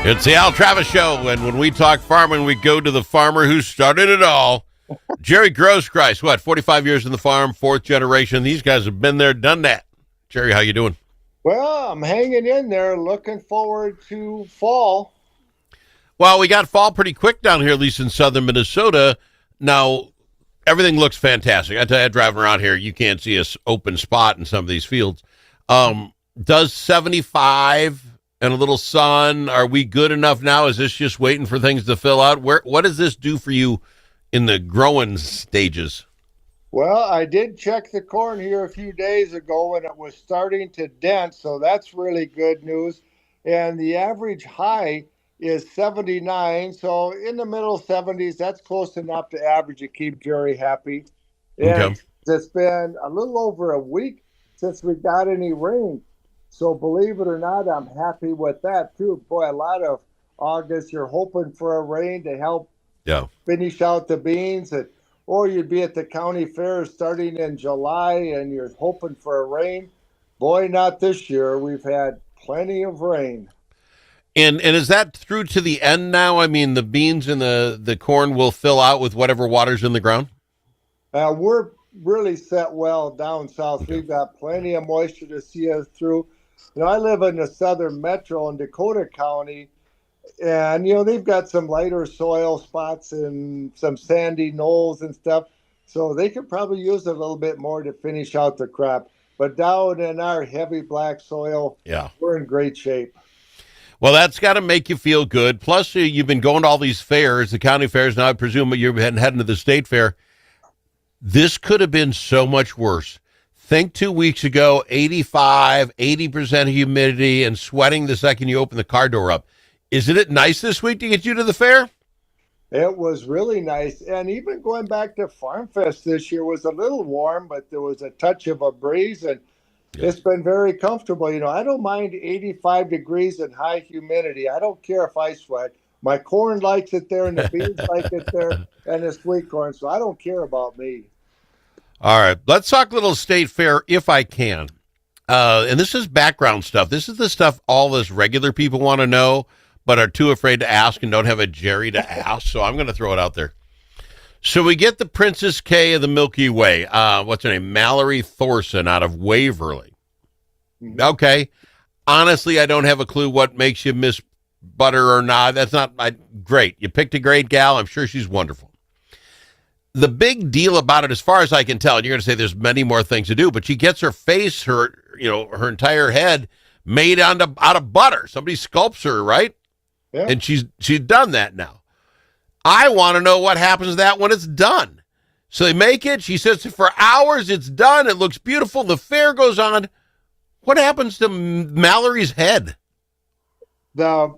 It's the Al Travis Show, and when we talk farming, we go to the farmer who started it all. Jerry Groskreutz, 45 years in the farm, fourth generation. These guys have been there, done that. Jerry, how you doing? Well, I'm hanging in there, looking forward to fall. Well, we got fall pretty quick down here, at least in southern Minnesota. Now, everything looks fantastic. I tell you, driving around here, you can't see an open spot in some of these fields. Does 75 and a little sun, are we good enough now? Is this just waiting for things to fill out? What does this do for you in the growing stages? Well, I did check the corn here a few days ago and it was starting to dent, so that's really good news. And the average high is 79, so in the middle 70s, that's close enough to average to keep Jerry happy. Okay. And it's been a little over a week since we got any rain. So believe it or not, I'm happy with that too. Boy, a lot of August, you're hoping for a rain to help Yeah. finish out the beans, or you'd be at the county fair starting in July and you're hoping for a rain. Boy, not this year. We've had plenty of rain. And is that through to the end now? I mean, the beans and the corn will fill out with whatever water's in the ground? We're really set well down south. Okay. We've got plenty of moisture to see us through. I live in the southern metro in Dakota County, and they've got some lighter soil spots and some sandy knolls and stuff, so they could probably use a little bit more to finish out the crop. But down in our heavy black soil, Yeah. we're in great shape. Well, that's got to make you feel good. Plus, you've been going to all these fairs, the county fairs. Now, I presume you're heading to the state fair. This could have been so much worse. Think 2 weeks ago, 85, 80% humidity and sweating the second you open the car door up. Isn't it nice this week to get you to the fair? It was really nice, and even going back to Farm Fest this year was a little warm, but there was a touch of a breeze, and Yeah. it's been very comfortable. I don't mind 85 degrees and high humidity. I don't care if I sweat. My corn likes it there, and the beans like it there, and the sweet corn, so I don't care about me. All right. Let's talk a little state fair if I can. And this is background stuff. This is the stuff all us regular people want to know, but are too afraid to ask and don't have a Jerry to ask. So I'm going to throw it out there. So we get the Princess K of the Milky Way. What's her name? Mallory Thorson out of Waverly. Mhm. Okay. Honestly, I don't have a clue what makes you miss butter or not. That's not great. You picked a great gal. I'm sure she's wonderful. The big deal about it, as far as I can tell, and you're going to say there's many more things to do, but she gets her face, her entire head made out of butter. Somebody sculpts her, right? Yeah. And she's done that now. I want to know what happens to that when it's done. So they make it. She sits for hours. It's done. It looks beautiful. The fair goes on. What happens to Mallory's head? The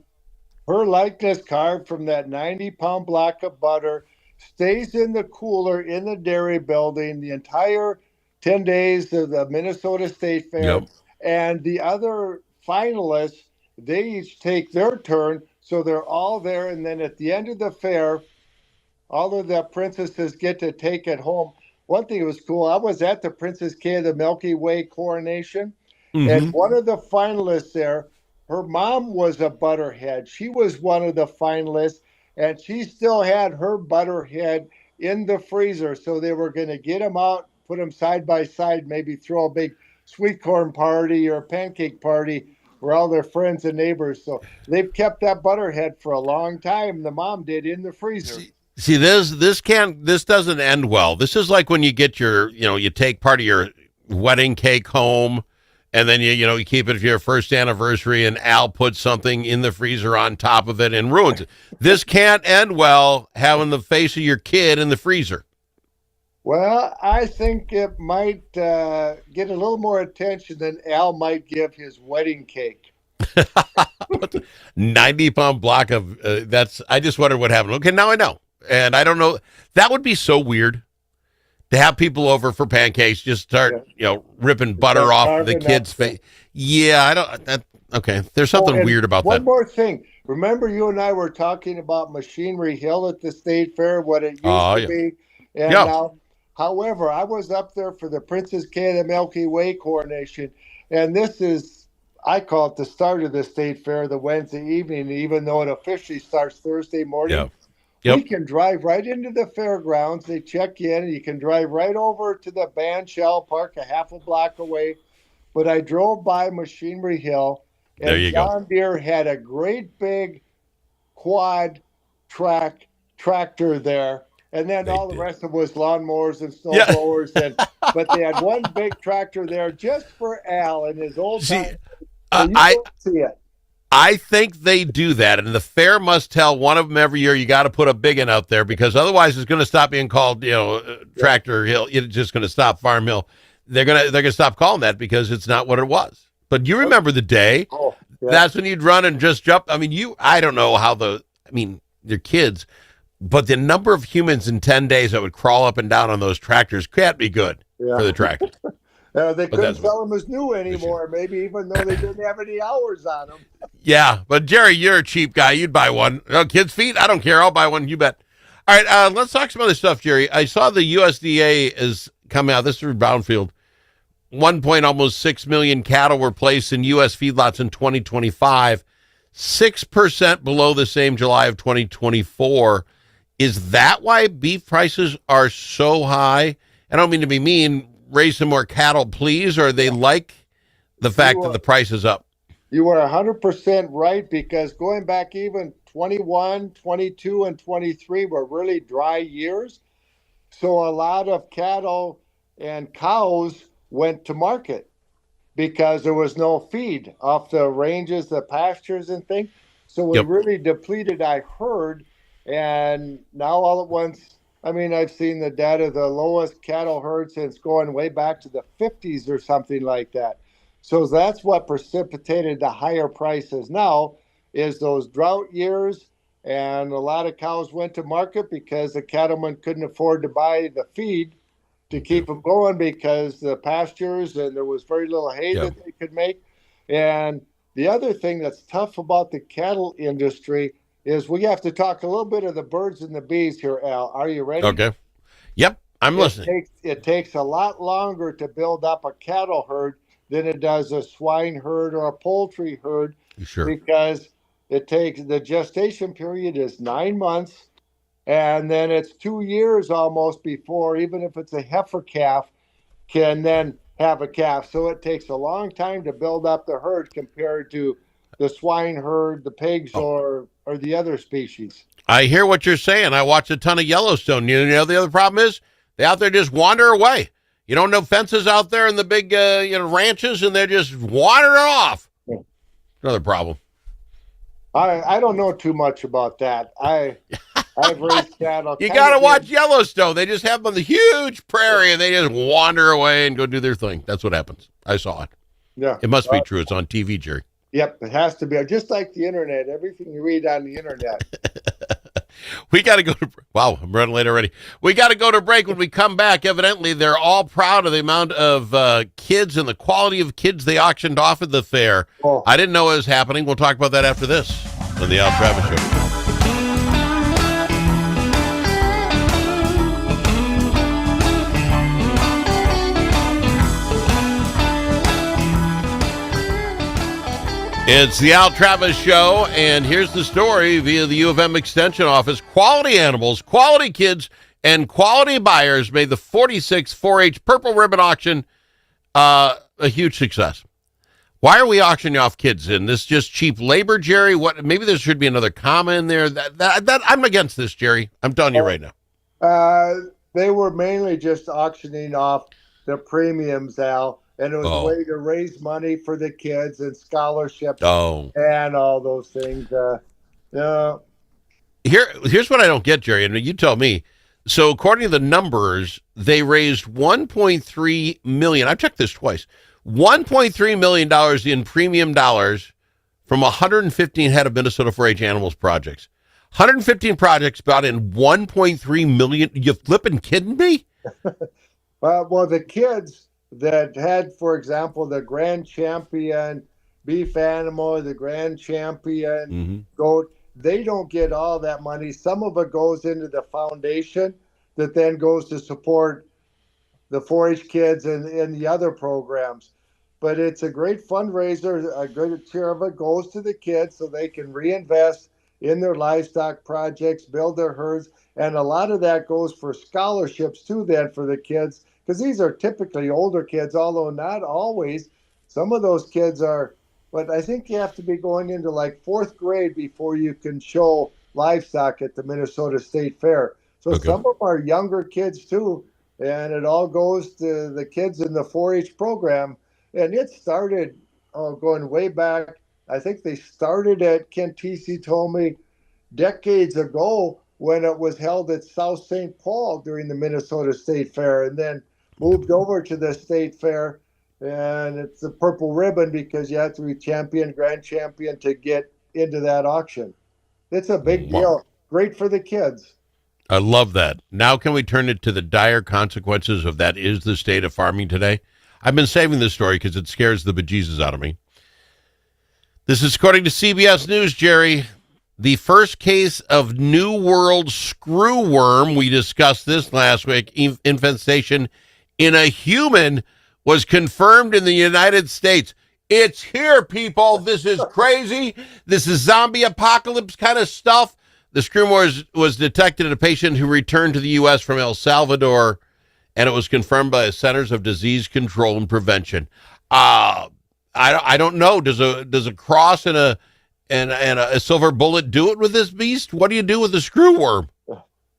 Her likeness carved from that 90-pound block of butter stays in the cooler in the dairy building the entire 10 days of the Minnesota State Fair. Yep. And the other finalists, they each take their turn. So they're all there. And then at the end of the fair, all of the princesses get to take it home. One thing that was cool, I was at the Princess K of the Milky Way coronation. Mm-hmm. And one of the finalists there, her mom was a butterhead. She was one of the finalists, and she still had her butterhead in the freezer. So they were going to get them out, put them side by side, maybe throw a big sweet corn party or a pancake party for all their friends and neighbors. So they've kept that butterhead for a long time. The mom did in the freezer. See, this doesn't end well. This is like when you get you take part of your wedding cake home, and then you keep it for your first anniversary, and Al puts something in the freezer on top of it and ruins it. This can't end well, having the face of your kid in the freezer. Well, I think it might get a little more attention than Al might give his wedding cake. 90-pound block of that's. I just wondered what happened. Okay, now I know, and I don't know. That would be so weird to have people over for pancakes, just start ripping butter Start off the carving kid's up. face. Yeah, I don't. Okay, there's Oh, something and weird about one that. more thing. Remember, you and I were talking about Machinery Hill at the State Fair, what it used Oh to yeah, be, and yeah. now. However, I was up there for the Princess K of the Milky Way coronation, and this is I call it the start of the state fair, the Wednesday evening, even though it officially starts Thursday Yeah. morning. We Yep. can drive right into the fairgrounds. They check in, and you can drive right over to the band shell park a half a block away. But I drove by Machinery Hill, There and you go. John Deere had a great big quad track tractor there. And then They all the did. rest of it was lawnmowers and snow Yeah. blowers. But they had one big tractor there just for Al and his old See, time. uh, And you I don't see it. I think they do that, and the fair must tell one of them every year you got to put a big one out there because otherwise it's going to stop being called, Yeah. Tractor Hill. It's just going to stop Farm Hill. They're gonna stop calling that because it's not what it was. But you remember the day? Oh, yeah. That's when you'd run and just jump. I mean, I don't know how they're kids, but the number of humans in 10 days that would crawl up and down on those tractors can't be good for Yeah. the tractor. They But couldn't that's sell them as new anymore, maybe even though they didn't have any hours on them. Yeah, but Jerry, you're a cheap guy. You'd buy one. Kids' feet? I don't care. I'll buy one. You bet. All right, let's talk some other stuff, Jerry. I saw the USDA is coming out. This is from Brownfield. 1.6 million cattle were placed in U.S. feedlots in 2025, 6% below the same July of 2024. Is that why beef prices are so high? I don't mean to be mean. Raise some more cattle, please, or they like the fact that the price is up. You were 100% right because going back even 21, 22, and 23 were really dry years. So a lot of cattle and cows went to market because there was no feed off the ranges, the pastures, and things. So we Yep. really depleted our herd. And now all at once, I mean, I've seen the data, the lowest cattle herd since going way back to the 50s or something like that. So that's what precipitated the higher prices now is those drought years. And a lot of cows went to market because the cattlemen couldn't afford to buy the feed to keep them going because the pastures and there was very little hay Yep. that they could make. And the other thing that's tough about the cattle industry is we have to talk a little bit of the birds and the bees here, Al. Are you ready? Okay. Yep. I'm listening. It takes a lot longer to build up a cattle herd than it does a swine herd or a poultry herd Sure. because it takes the gestation period is 9 months and then it's 2 years almost before, even if it's a heifer calf, can then have a calf. So it takes a long time to build up the herd compared to the swine herd, the pigs, Oh, or the other species. I hear what you're saying. I watch a ton of Yellowstone. You know the other problem is they out there just wander away. You don't know fences out there in the big ranches, and they're just wandering off. Yeah. Another problem. I don't know too much about that. I've raised cattle. You got to watch Yellowstone. They just have them on the huge prairie, and they just wander away and go do their thing. That's what happens. I saw it. Yeah, It must be true. It's on TV, Jerry. Yep, it has to be just like the internet. Everything you read on the internet. We got to go to, wow, I'm running late already. We got to go to break. When we come back, evidently they're all proud of the amount of kids and the quality of kids they auctioned off at the fair. Oh. I didn't know it was happening. We'll talk about that after this on the Al Travis Show. It's the Al Travis Show, and here's the story via the U of M Extension Office. Quality animals, quality kids, and quality buyers made the 46th 4-H Purple Ribbon Auction a huge success. Why are we auctioning off kids? And this just cheap labor, Jerry? What? Maybe there should be another comma in there. That I'm against this, Jerry. I'm telling you right now. They were mainly just auctioning off the premiums, Al, and it was a way to raise money for the kids and scholarships and all those things. Here's what I don't get, Jerry, and you tell me. So according to the numbers, they raised $1.3 million. I've checked this twice. $1.3 million in premium dollars from 115 head of Minnesota 4-H animals projects. 115 projects brought in $1.3 million. You flipping kidding me? Well, the kids that had, for example, the grand champion beef animal, the grand champion goat, they don't get all that money. Some of it goes into the foundation that then goes to support the 4-H kids and the other programs. but it's a great fundraiser. A great share of it goes to the kids so they can reinvest in their livestock projects, build their herds, and a lot of that goes for scholarships too then for the kids, because these are typically older kids, although not always. Some of those kids are, but I think you have to be going into like fourth grade before you can show livestock at the Minnesota State Fair. So Okay. some of them are younger kids too, and it all goes to the kids in the 4-H program. And it started going way back. I think they started at, Ken Tisi told me, decades ago when it was held at South St. Paul during the Minnesota State Fair, and then moved over to the State Fair. And it's the purple ribbon because you have to be champion, grand champion to get into that auction. It's a big deal. Great for the kids. I love that. Now can we turn it to the dire consequences of that is the state of farming today? I've been saving this story because it scares the bejesus out of me. This is according to CBS News, Jerry. The first case of New World screwworm, we discussed this last week, infestation in a human was confirmed in the United States. It's here, people. This is crazy. This is zombie apocalypse kind of stuff. The screwworm was detected in a patient who returned to the U.S. from El Salvador, and it was confirmed by the Centers of Disease Control and Prevention. I don't know. Does a cross and a silver bullet do it with this beast? What do you do with the screwworm?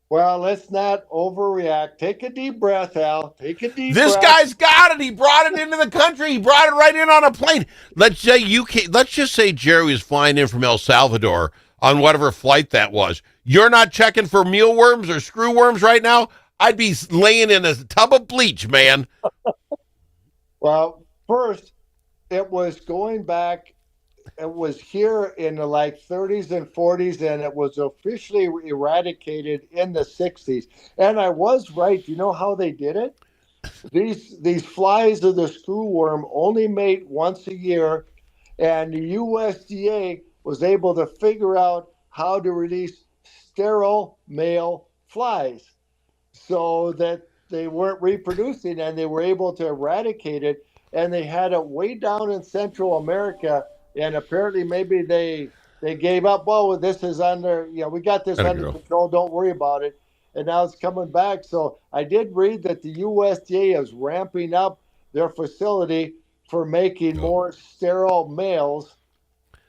Well, let's not overreact. Take a deep breath, Al. Take a deep This breath. guy's got it. He brought it into the country. He brought it right in on a plane. Let's just say Jerry was flying in from El Salvador on whatever flight that was. You're not checking for mealworms or screwworms right now? I'd be laying in a tub of bleach, man. Well, first, it was going back. It was here in the like 30s and 40s, and it was officially eradicated in the 60s. And I was right. You know how they did it? These flies of the screwworm only mate once a year, and the USDA was able to figure out how to release sterile male flies so that they weren't reproducing, and they were able to eradicate it. And they had it way down in Central America. And apparently maybe they gave up. Well, this is under, we got this under control. Don't worry about it. And now it's coming back. So I did read that the USDA is ramping up their facility for making more sterile males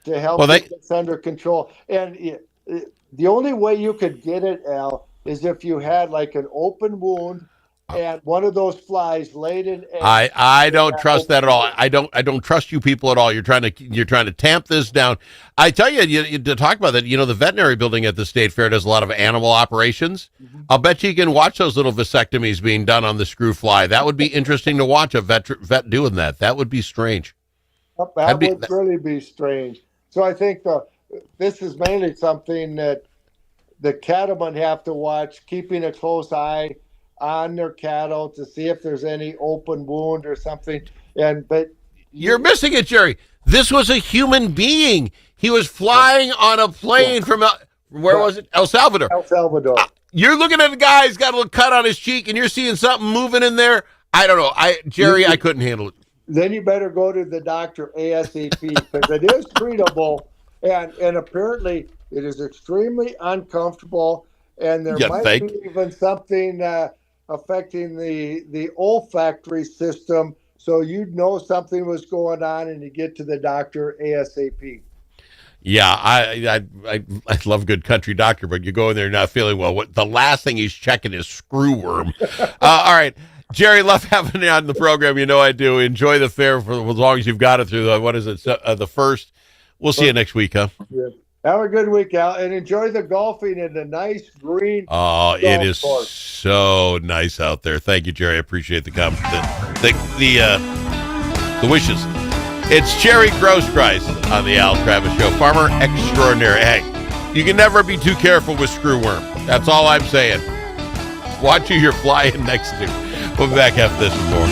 to help get this under control. And the only way you could get it, Al, is if you had like an open wound and one of those flies laid in eggs. I don't trust that at all. I don't trust you people at all. You're trying to tamp this down. I tell you, to talk about that, the veterinary building at the State Fair does a lot of animal operations. Mm-hmm. I'll bet you can watch those little vasectomies being done on the screw fly. That would be interesting to watch a vet doing that. That would be strange. That would really be strange. So I think this is mainly something that the cattlemen have to watch, keeping a close eye on their cattle to see if there's any open wound or something. But you're missing it, Jerry. This was a human being. He was flying on a plane from where was it? El Salvador. El Salvador. You're looking at a guy who's got a little cut on his cheek, and you're seeing something moving in there. I don't know. Jerry, I couldn't handle it. Then you better go to the doctor ASAP because it is treatable, and apparently it is extremely uncomfortable, and there might be even something affecting the olfactory system, so you'd know something was going on and you get to the doctor ASAP. Yeah, I love good country doctor, but you go in there not feeling well. The last thing he's checking is screwworm. All right, Jerry, love having you on the program. You know I do. Enjoy the fair for as long as you've got it through. What is it? The first. We'll see you next week, huh? Yeah. Have a good week, Al, and enjoy the golfing in the nice green. Oh, it is so nice out there. Thank you, Jerry. I appreciate the compliment. The wishes. It's Jerry Groskreutz on the Al Travis Show, farmer extraordinary. Hey, you can never be too careful with screwworm. That's all I'm saying. Watch who you're flying next to. We'll be back after this with more.